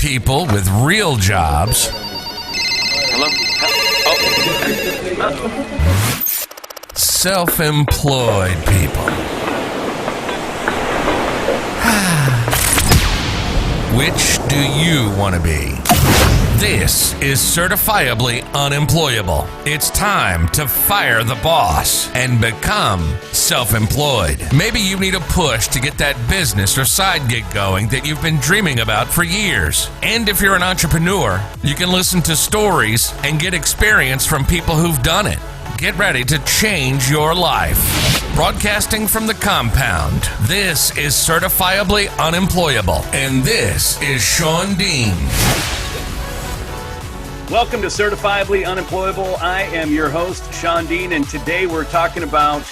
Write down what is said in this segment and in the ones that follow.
people with real jobs. Hello? Self-employed people. Which do you want to be? This is Certifiably Unemployable. It's time to fire the boss and become self-employed. Maybe you need a push to get that business or side gig going that you've been dreaming about for years. And if you're an entrepreneur, you can listen to stories and get experience from people who've done it. Get ready to change your life. Broadcasting from the compound, this is Certifiably Unemployable, and this is Sean Dean. Welcome to Certifiably Unemployable. I am your host, Sean Dean, and today we're talking about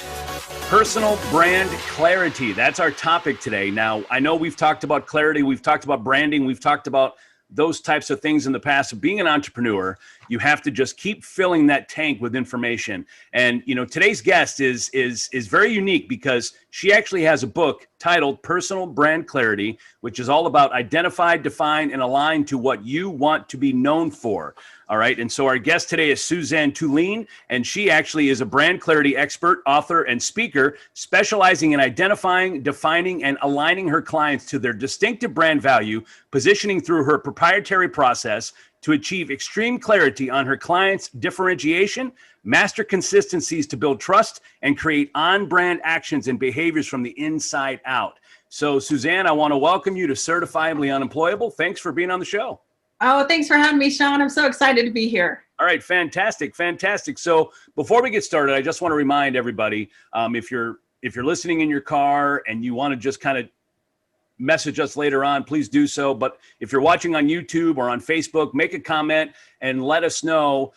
personal brand clarity. That's our topic today. Now, I know we've talked about clarity, we've talked about branding, we've talked about those types of things in the past. Being an entrepreneur, you have to just keep filling that tank with information. And today's guest is very unique because she actually has a book titled Personal Brand Clarity, which is all about identify, define, and align to what you want to be known for. All right. And so our guest today is Suzanne Tulien, and she actually is a brand clarity expert, author, and speaker specializing in identifying, defining, and aligning her clients to their distinctive brand value, positioning through her proprietary process to achieve extreme clarity on her clients' differentiation, master consistencies to build trust, and create on-brand actions and behaviors from the inside out. So, Suzanne, I want to welcome you to Certifiably Unemployable. Thanks for being on the show. Oh, thanks for having me, Sean. I'm so excited to be here. All right, fantastic. So before we get started, I just want to remind everybody, if you're listening in your car and you want to just kind of message us later on, please do so. But if you're watching on YouTube or on Facebook, make a comment and let us know.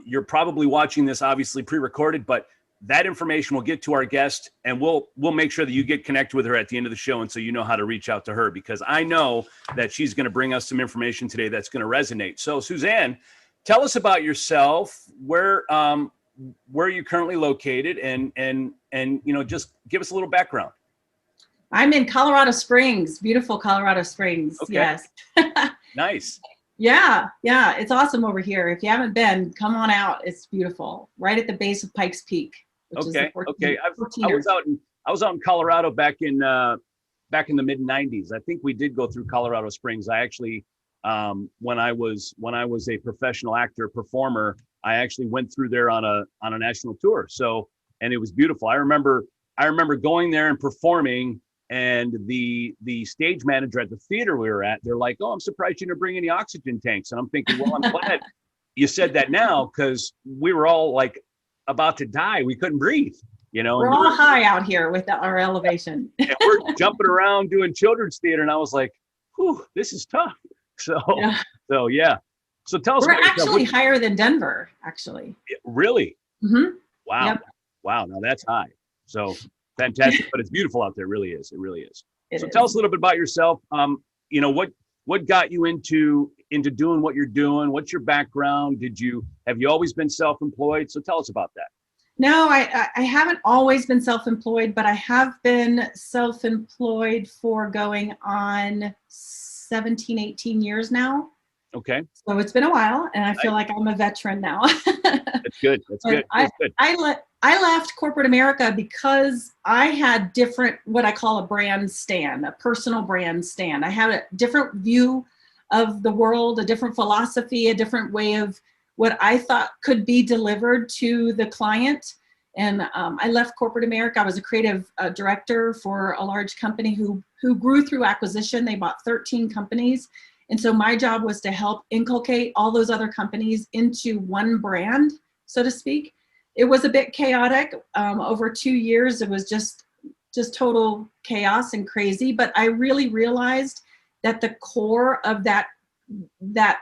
You're probably watching this obviously pre-recorded, but that information will get to our guest, and we'll make sure that you get connected with her at the end of the show, and so you know how to reach out to her, because I know that she's going to bring us some information today that's going to resonate. So, Suzanne, tell us about yourself. Where are you currently located, and just give us a little background. I'm in Colorado Springs, beautiful Colorado Springs. Okay. Yes. Nice. Yeah, it's awesome over here. If you haven't been, come on out. It's beautiful, right at the base of Pikes Peak. Which is the 14, I was out in Colorado back in the mid '90s. I think we did go through Colorado Springs. I actually, when I was a professional actor performer, I actually went through there on a national tour. So, and it was beautiful. I remember going there and performing, and the stage manager at the theater we were at, they're like, "Oh, I'm surprised you didn't bring any oxygen tanks." And I'm thinking, well, I'm glad you said that now, because we were all like about to die. We couldn't breathe, We're all high out here with our elevation. And we're jumping around doing children's theater, and I was like, "Whew, this is tough." So yeah. So tell us. We're actually higher than Denver, actually. Really? Mm-hmm. Wow. Yep. Wow. Now that's high. So fantastic, but it's beautiful out there. It really is. It really is. So It tell is. us a little bit about yourself. What got you into doing what you're doing? What's your background? Have you always been self-employed? So tell us about that. No, I haven't always been self-employed, but I have been self-employed for going on 17, 18 years now. Okay. So it's been a while, and I feel like I'm a veteran now. That's good. That's good. I left corporate America because I had what I call a brand stand, a personal brand stand. I had a different view of the world, a different philosophy, a different way of what I thought could be delivered to the client. And I left corporate America. I was a creative director for a large company who grew through acquisition. They bought 13 companies. And so my job was to help inculcate all those other companies into one brand, so to speak. It was a bit chaotic. Over 2 years, it was just total chaos and crazy. But I really realized that the core of that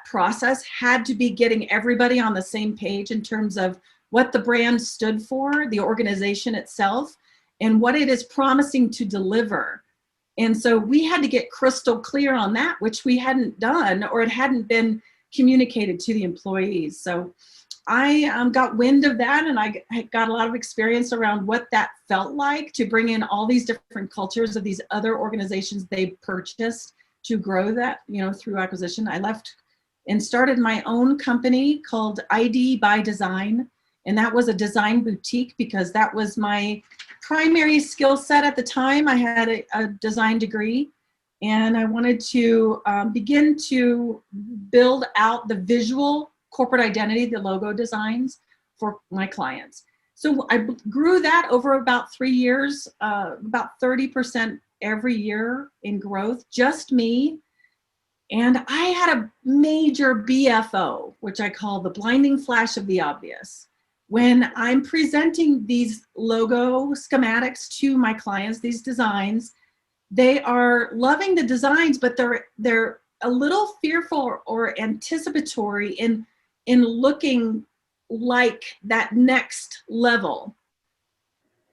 process had to be getting everybody on the same page in terms of what the brand stood for, the organization itself, and what it is promising to deliver. And so we had to get crystal clear on that, which we hadn't done, or it hadn't been communicated to the employees. So I got wind of that, and I got a lot of experience around what that felt like to bring in all these different cultures of these other organizations they purchased to grow that, through acquisition. I left and started my own company called ID by Design. And that was a design boutique because that was my primary skill set at the time. I had a design degree, and I wanted to begin to build out the visual corporate identity, the logo designs for my clients. So I grew that over about 3 years, about 30% every year in growth, just me. And I had a major BFO, which I call the blinding flash of the obvious. When I'm presenting these logo schematics to my clients, these designs, they are loving the designs, but they're a little fearful or anticipatory in looking like that next level.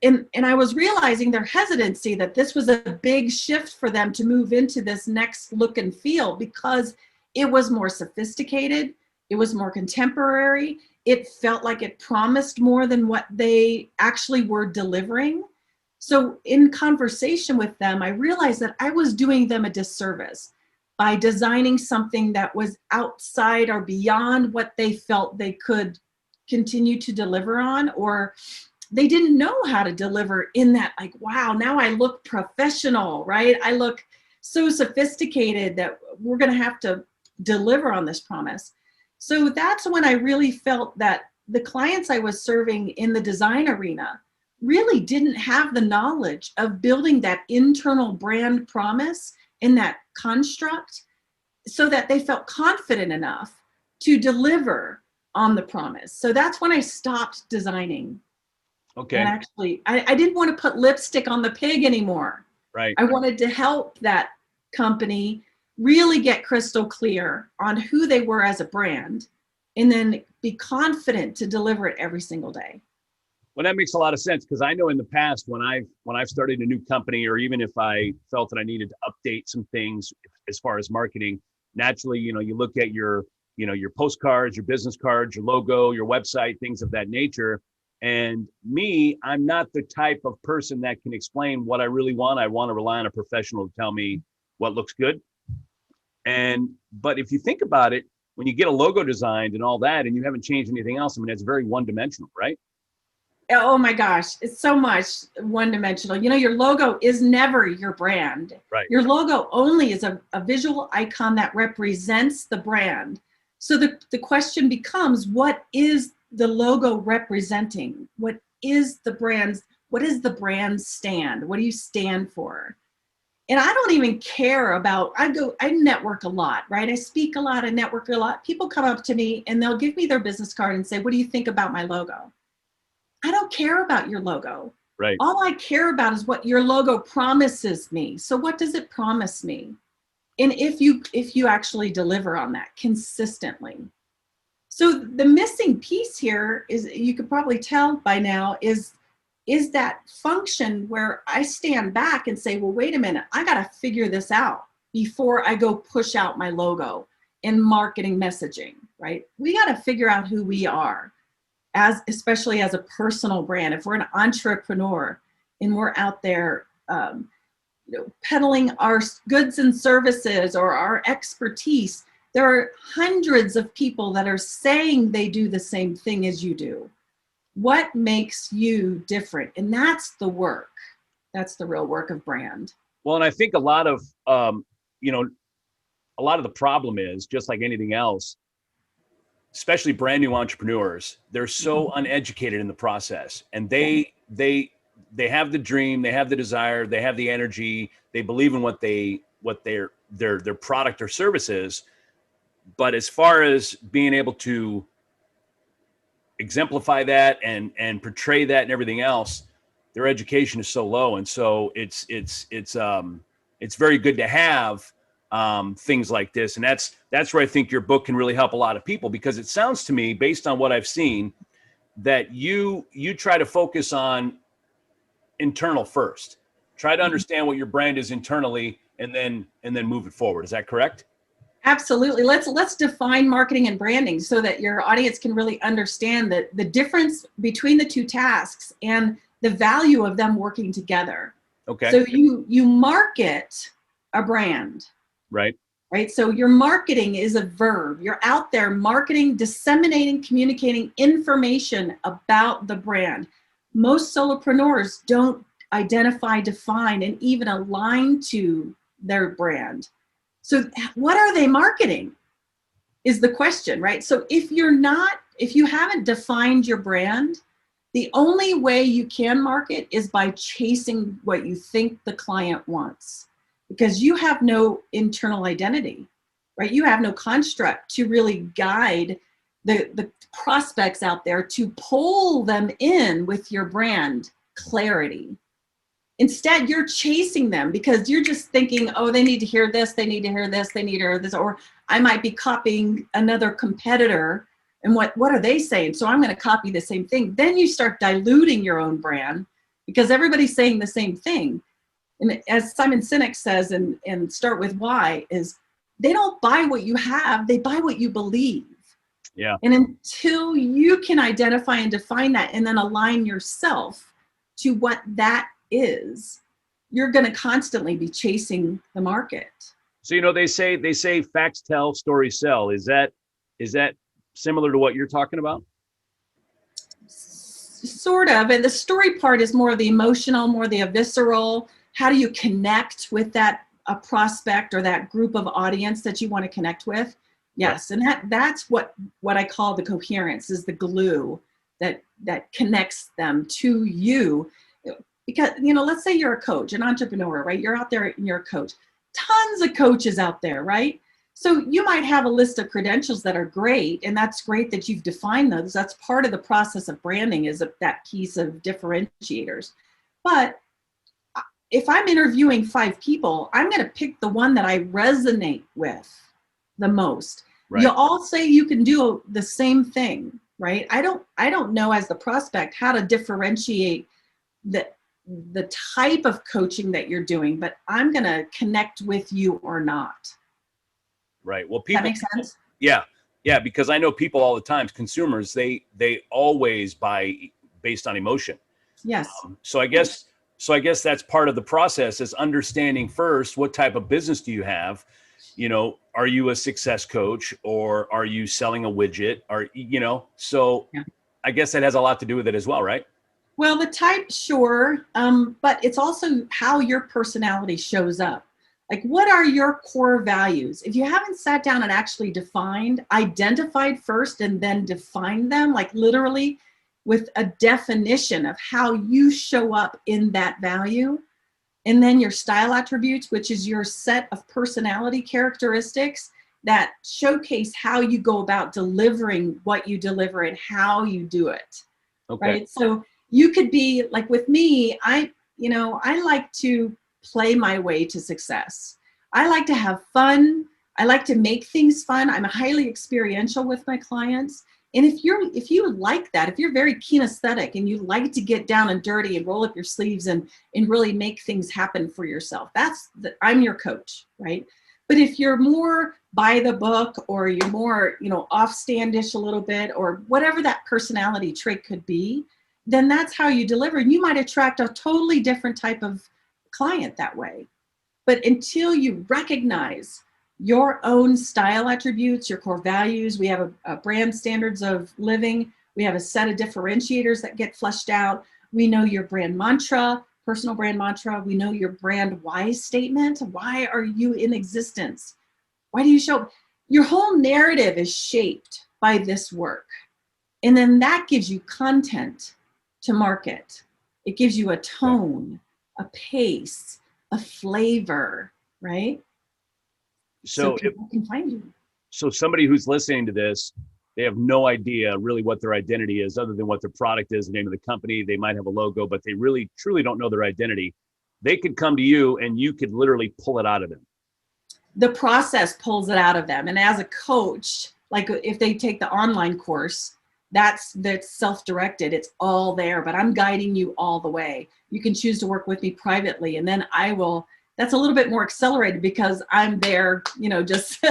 And I was realizing their hesitancy that this was a big shift for them to move into this next look and feel because it was more sophisticated, it was more contemporary, it felt like it promised more than what they actually were delivering. So in conversation with them, I realized that I was doing them a disservice by designing something that was outside or beyond what they felt they could continue to deliver on, or they didn't know how to deliver in that, like, wow, now I look professional, right? I look so sophisticated that we're going to have to deliver on this promise. So that's when I really felt that the clients I was serving in the design arena really didn't have the knowledge of building that internal brand promise in that construct so that they felt confident enough to deliver on the promise. So that's when I stopped designing. Okay. And actually, I didn't want to put lipstick on the pig anymore. Right. I wanted to help that company really get crystal clear on who they were as a brand and then be confident to deliver it every single day. Well, that makes a lot of sense because I know in the past when I've started a new company, or even if I felt that I needed to update some things as far as marketing, naturally, you look at your postcards, your business cards, your logo, your website, things of that nature. And me, I'm not the type of person that can explain what I really want. I want to rely on a professional to tell me what looks good. But if you think about it, when you get a logo designed and all that, and you haven't changed anything else, I mean, it's very one-dimensional, right? Oh my gosh, it's so much one-dimensional. Your logo is never your brand. Right. Your logo only is a visual icon that represents the brand. So the question becomes, what is the logo representing? What is the brand stand? What do you stand for? And I don't even care about, I network a lot, right? I speak a lot, I network a lot. People come up to me and they'll give me their business card and say, what do you think about my logo? I don't care about your logo. Right. All I care about is what your logo promises me. So what does it promise me? And if you actually deliver on that consistently. So the missing piece here is, you could probably tell by now, is that function where I stand back and say, well, wait a minute, I got to figure this out before I go push out my logo in marketing messaging, right? We got to figure out who we are, especially as a personal brand. If we're an entrepreneur and we're out there peddling our goods and services or our expertise, there are hundreds of people that are saying they do the same thing as you do. What makes you different? And that's the work. That's the real work of brand. Well, and I think a lot of the problem is, just like anything else, especially brand new entrepreneurs, they're so uneducated in the process, and they have the dream, they have the desire, they have the energy, they believe in what their product or service is. But as far as being able to exemplify that and portray that and everything else, their education is so low. And so it's very good to have things like this. And that's where I think your book can really help a lot of people, because it sounds to me, based on what I've seen, that you try to focus on internal first. Try to understand what your brand is internally and then move it forward. Is that correct? Absolutely. Let's define marketing and branding so that your audience can really understand that the difference between the two tasks and the value of them working together. Okay. So you market a brand. Right. right? So your marketing is a verb. You're out there marketing, disseminating, communicating information about the brand. Most solopreneurs don't identify, define, and even align to their brand. So what are they marketing is the question, right? So if you haven't defined your brand, the only way you can market is by chasing what you think the client wants, because you have no internal identity, right? You have no construct to really guide the prospects out there to pull them in with your brand clarity. Instead, you're chasing them because you're just thinking, oh, they need to hear this, they need to hear this, they need to hear this, or I might be copying another competitor. And what are they saying? So I'm going to copy the same thing. Then you start diluting your own brand because everybody's saying the same thing. And as Simon Sinek says, and Start With Why, is they don't buy what you have, they buy what you believe. Yeah. And until you can identify and define that and then align yourself to what that is, you're going to constantly be chasing the market. So, they say facts tell, stories sell. Is that similar to what you're talking about? Sort of. And the story part is more of the emotional, more the visceral. How do you connect with that a prospect or that group of audience that you want to connect with? Yes. And that's what I call the coherence, is the glue that connects them to you. Because, let's say you're a coach, an entrepreneur, right? You're out there and you're a coach. Tons of coaches out there, right? So you might have a list of credentials that are great, and that's great that you've defined those. That's part of the process of branding, is that piece of differentiators. But if I'm interviewing 5 people, I'm going to pick the one that I resonate with the most. Right. You all say you can do the same thing, right? I don't know as the prospect how to differentiate the type of coaching that you're doing, but I'm going to connect with you or not. Right. Well, Does that make sense? Yeah. Yeah. Because I know people all the time, consumers, they always buy based on emotion. Yes. So I guess that's part of the process, is understanding first, what type of business do you have? Are you a success coach, or are you selling a widget? So yeah. I guess that has a lot to do with it as well, right? Well, the type, sure. But it's also how your personality shows up. Like, what are your core values? If you haven't sat down and actually identified first and then defined them, like literally with a definition of how you show up in that value, and then your style attributes, which is your set of personality characteristics that showcase how you go about delivering what you deliver and how you do it. Okay. Right? So you could be like, with me, I like to play my way to success. I like to have fun. I like to make things fun. I'm highly experiential with my clients. And if you like that, if you're very kinesthetic and you like to get down and dirty and roll up your sleeves and really make things happen for yourself, I'm your coach, right? But if you're more by the book, or you're more, offstandish a little bit, or whatever that personality trait could be, then that's how you deliver. And you might attract a totally different type of client that way. But until you recognize your own style attributes, your core values, we have a brand standards of living. We have a set of differentiators that get fleshed out. We know your brand mantra, personal brand mantra. We know your brand why statement. Why are you in existence? Why do you show up? Your whole narrative is shaped by this work. And then that gives you content to market. It gives you a tone, a pace, a flavor, right? So people can find you. So somebody who's listening to this, they have no idea really what their identity is, other than what their product is, the name of the company. They might have a logo, but they really, truly don't know their identity. They could come to you and you could literally pull it out of them. The process pulls it out of them. And as a coach, like if they take the online course, that's self-directed. It's all there, but I'm guiding you all the way. You can choose to work with me privately, and then that's a little bit more accelerated because I'm there, just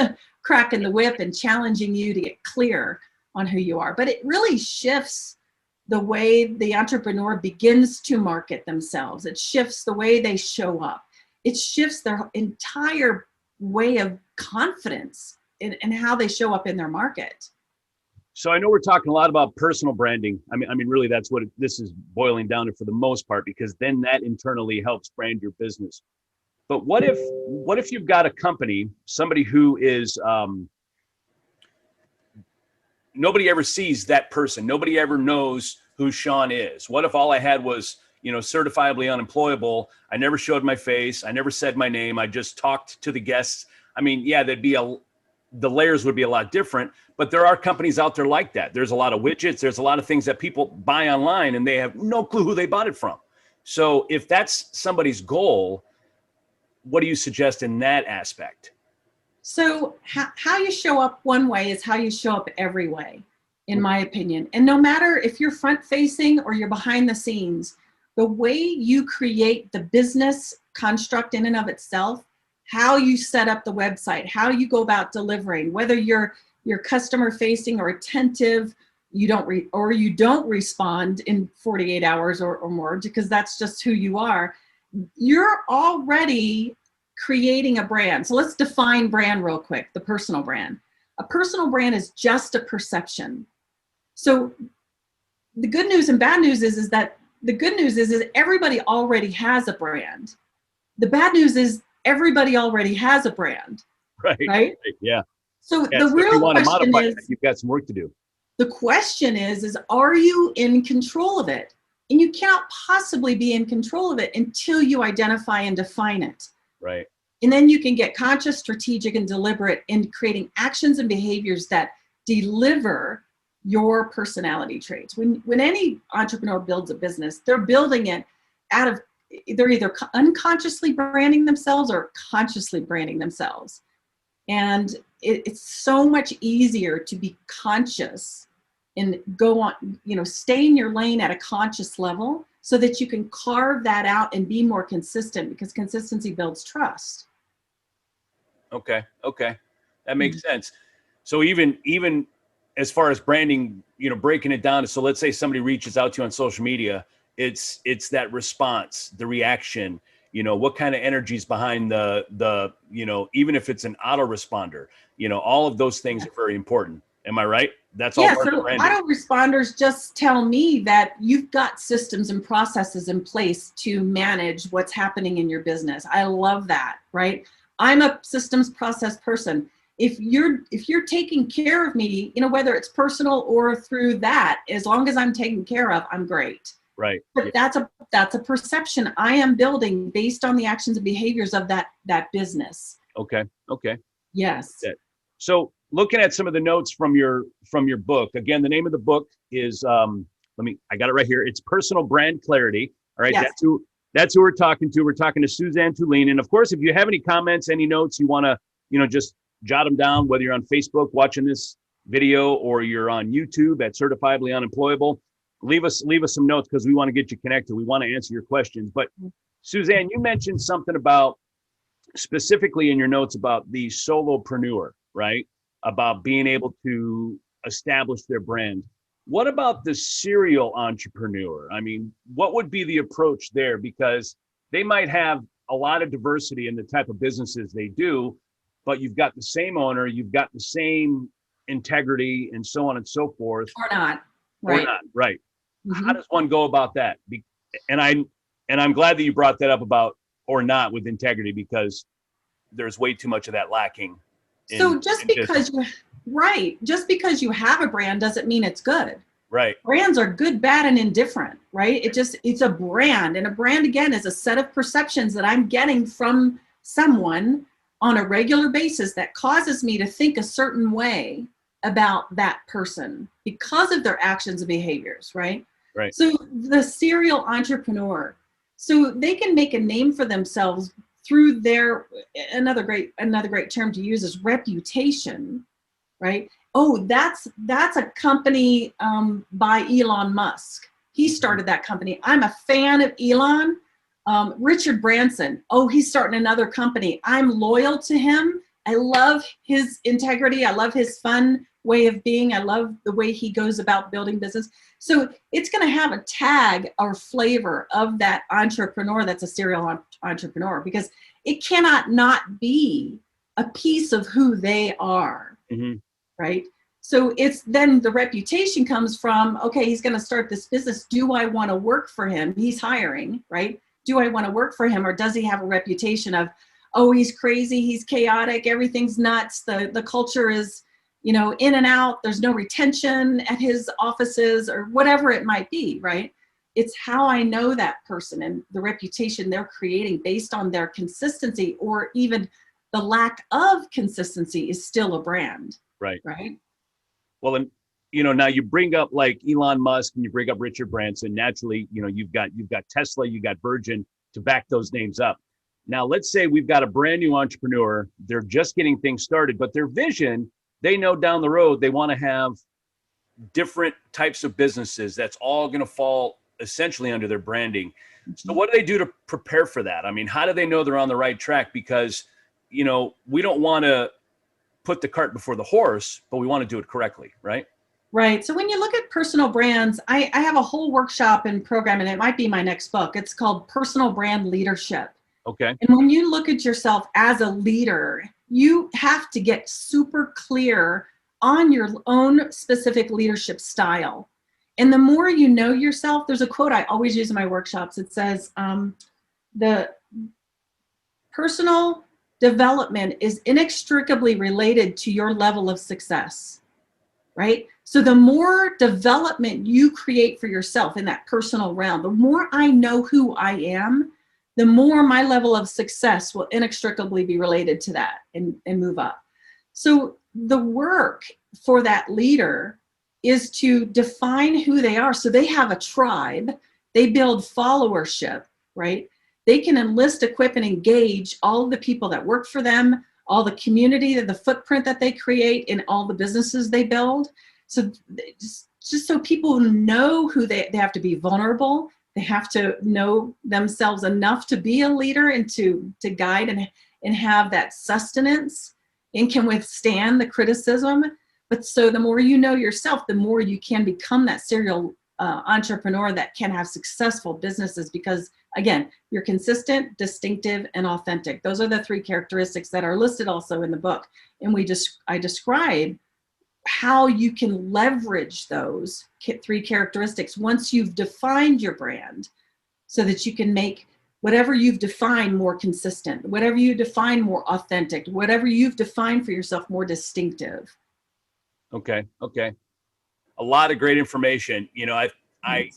cracking the whip and challenging you to get clear on who you are. But it really shifts the way the entrepreneur begins to market themselves. It shifts the way they show up. It shifts their entire way of confidence in how they show up in their market. So I know we're talking a lot about personal branding. I mean, really, that's what this is boiling down to for the most part, because then that internally helps brand your business. But what if you've got a company, somebody who is nobody ever sees that person, nobody ever knows who Sean is? What if all I had was, certifiably unemployable? I never showed my face, I never said my name, I just talked to the guests. I mean, yeah, the layers would be a lot different, but there are companies out there like that. There's a lot of widgets. There's a lot of things that people buy online and they have no clue who they bought it from. So if that's somebody's goal, what do you suggest in that aspect? So how you show up one way is how you show up every way, in my opinion. And no matter if you're front facing or you're behind the scenes, the way you create the business construct in and of itself, how you set up the website, how you go about delivering, whether you're customer facing or attentive, you don't respond in 48 hours or more, because that's just who you are. You're already creating a brand. So let's define brand real quick, the personal brand. A personal brand is just a perception. So the good news and bad news is that the good news is everybody already has a brand. The bad news is everybody already has a brand. Right? Yeah. So Yeah, the so real if you want to question modify is, that, you've got some work to do. the question is are you in control of it? And you cannot possibly be in control of it until you identify and define it. Right. And then you can get conscious, strategic, and deliberate in creating actions and behaviors that deliver your personality traits. When any entrepreneur builds a business, they're building it they're either unconsciously branding themselves or consciously branding themselves. And it's so much easier to be conscious and go on, stay in your lane at a conscious level so that you can carve that out and be more consistent, because consistency builds trust. Okay. That makes sense. So even as far as branding, breaking it down. So let's say somebody reaches out to you on social media. It's that response, the reaction, what kind of energy is behind the even if it's an autoresponder, all of those things are very important. Am I right? That's all part of branding. Autoresponders just tell me that you've got systems and processes in place to manage what's happening in your business. I love that, right? I'm a systems process person. If you're taking care of me, whether it's personal or through that, as long as I'm taken care of, I'm great. Right. But yeah. that's a perception I am building based on the actions and behaviors of that business. Okay. Yes. So looking at some of the notes from your book, again, the name of the book is I got it right here. It's Personal Brand Clarity. All right. Yes. That's who we're talking to. We're talking to Suzanne Tulien. And of course, if you have any comments, any notes you want to, just jot them down, whether you're on Facebook watching this video or you're on YouTube at Certifiably Unemployable, leave us some notes, because we want to get you connected. We want to answer your questions. But Suzanne, you mentioned something about, specifically in your notes, about the solopreneur, right? About being able to establish their brand. What about the serial entrepreneur? I mean, what would be the approach there? Because they might have a lot of diversity in the type of businesses they do, but you've got the same owner, you've got the same integrity, and so on and so forth. Or not. Right. Or not, right. Mm-hmm. How does one go about that? And I'm glad that you brought that up about or not with integrity, because there's way too much of that lacking. Just because you have a brand doesn't mean it's good. Right. Brands are good, bad, and indifferent, right? It's a brand. And a brand, again, is a set of perceptions that I'm getting from someone on a regular basis that causes me to think a certain way about that person because of their actions and behaviors, right? Right. So the serial entrepreneur, so they can make a name for themselves through their, another great term to use is reputation, right? Oh, that's a company by Elon Musk. He started that company. I'm a fan of Elon. Richard Branson. Oh, he's starting another company. I'm loyal to him. I love his integrity. I love his fun way of being. I love the way he goes about building business. So it's going to have a tag or flavor of that entrepreneur that's a serial entrepreneur, because it cannot not be a piece of who they are, Mm-hmm. right? So it's then the reputation comes from, okay, he's going to start this business. Do I want to work for him? He's hiring, right? Do I want to work for him, or does he have a reputation of, oh, he's crazy, he's chaotic, everything's nuts, the culture is, you know, in and out, there's no retention at his offices, or whatever it might be, right? It's how I know that person and the reputation they're creating based on their consistency, or even the lack of consistency is still a brand. Right. Right. Well, and you know, now you bring up like Elon Musk and you bring up Richard Branson. Naturally, you know, you've got Tesla, you got Virgin to back those names up. Now, let's say we've got a brand new entrepreneur. They're just getting things started, but their vision, they know down the road they want to have different types of businesses. That's all going to fall essentially under their branding. So what do they do to prepare for that? I mean, how do they know they're on the right track? Because, you know, we don't want to put the cart before the horse, but we want to do it correctly, right? Right. So when you look at personal brands, I have a whole workshop and program, and it might be my next book. It's called Personal Brand Leadership. Okay. And when you look at yourself as a leader, you have to get super clear on your own specific leadership style. And the more you know yourself, there's a quote I always use in my workshops. It says, the personal development is inextricably related to your level of success, right? So the more development you create for yourself in that personal realm, the more I know who I am, the more my level of success will inextricably be related to that and move up. So the work for that leader is to define who they are. So they have a tribe, they build followership, right? They can enlist, equip, and engage all of the people that work for them, all the community, the footprint that they create, and all the businesses they build. So just so people know who they have to be vulnerable. They have to know themselves enough to be a leader and to guide and have that sustenance and can withstand the criticism. But so the more you know yourself, the more you can become that serial entrepreneur that can have successful businesses, because again, you're consistent, distinctive, and authentic. Those are the three characteristics that are listed also in the book. And I describe how you can leverage those three characteristics once you've defined your brand, so that you can make whatever you've defined more consistent, whatever you define more authentic, whatever you've defined for yourself more distinctive. Okay. A lot of great information. You know, I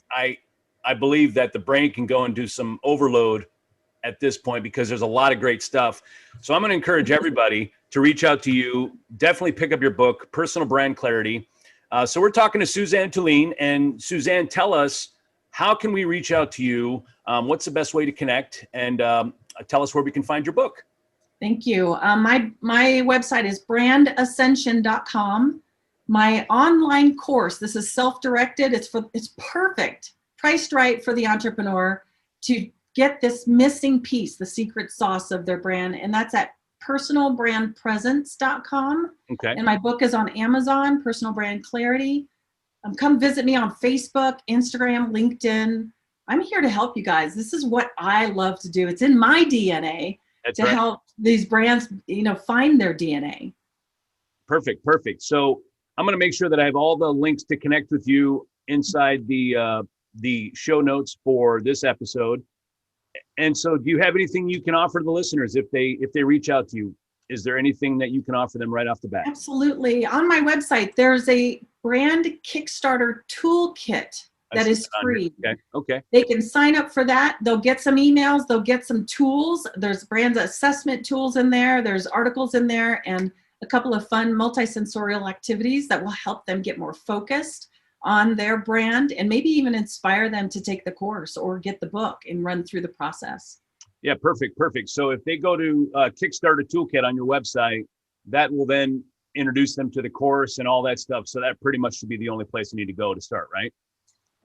believe that the brain can go and do some overload at this point because there's a lot of great stuff. So I'm going to encourage everybody to reach out to you. Definitely pick up your book, Personal Brand Clarity. So we're talking to Suzanne Tulien. And Suzanne, tell us, how can we reach out to you? What's the best way to connect? And tell us where we can find your book. Thank you. My website is brandascension.com. My online course, this is self-directed. It's perfect, priced right for the entrepreneur to get this missing piece, the secret sauce of their brand. And that's at personalbrandpresence.com. Okay. And my book is on Amazon, Personal Brand Clarity. Come visit me on Facebook, Instagram, LinkedIn. I'm here to help you guys. This is what I love to do. It's in my DNA. That's to right. Help these brands, find their DNA. Perfect. So I'm going to make sure that I have all the links to connect with you inside the show notes for this episode. And so, do you have anything you can offer the listeners if they reach out to you? Is there anything that you can offer them right off the bat? Absolutely. On my website, there's a brand Kickstarter toolkit that is free. Okay. They can sign up for that. They'll get some emails. They'll get some tools. There's brand assessment tools in there. There's articles in there, and a couple of fun multisensorial activities that will help them get more focused on their brand and maybe even inspire them to take the course or get the book and run through the process. Yeah, perfect. So if they go to Kickstarter Toolkit on your website, that will then introduce them to the course and all that stuff. So that pretty much should be the only place they need to go to start, right?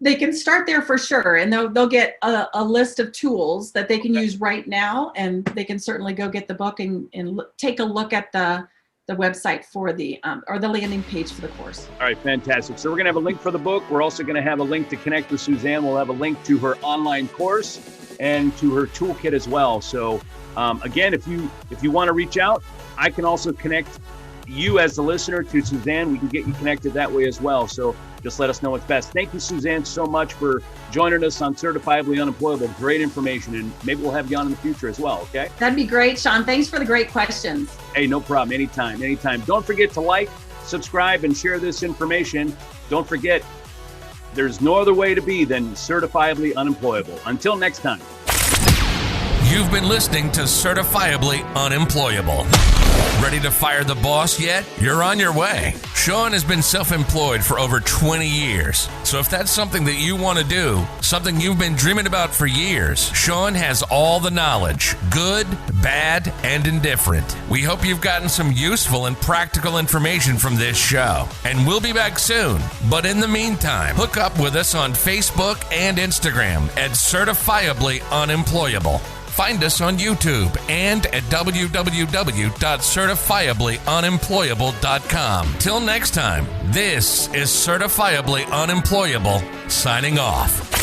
They can start there for sure. And they'll get a list of tools that they can use right now. And they can certainly go get the book and take a look at the website for the landing page for the course. All right, fantastic. So we're going to have a link for the book. We're also going to have a link to connect with Suzanne. We'll have a link to her online course and to her toolkit as well. So again, if you want to reach out, I can also connect you as the listener to Suzanne. We can get you connected that way as well. So just let us know what's best. Thank you, Suzanne, so much for joining us on Certifiably Unemployable. Great information, and maybe we'll have you on in the future as well, okay? That'd be great, Sean. Thanks for the great questions. Hey, no problem. Anytime. Don't forget to like, subscribe, and share this information. Don't forget, there's no other way to be than certifiably unemployable. Until next time. You've been listening to Certifiably Unemployable. Ready to fire the boss yet? You're on your way. Sean has been self-employed for over 20 years. So if that's something that you want to do, something you've been dreaming about for years, Sean has all the knowledge, good, bad, and indifferent. We hope you've gotten some useful and practical information from this show. And we'll be back soon. But in the meantime, hook up with us on Facebook and Instagram at Certifiably Unemployable. Find us on YouTube and at www.certifiablyunemployable.com. Till next time, this is Certifiably Unemployable, signing off.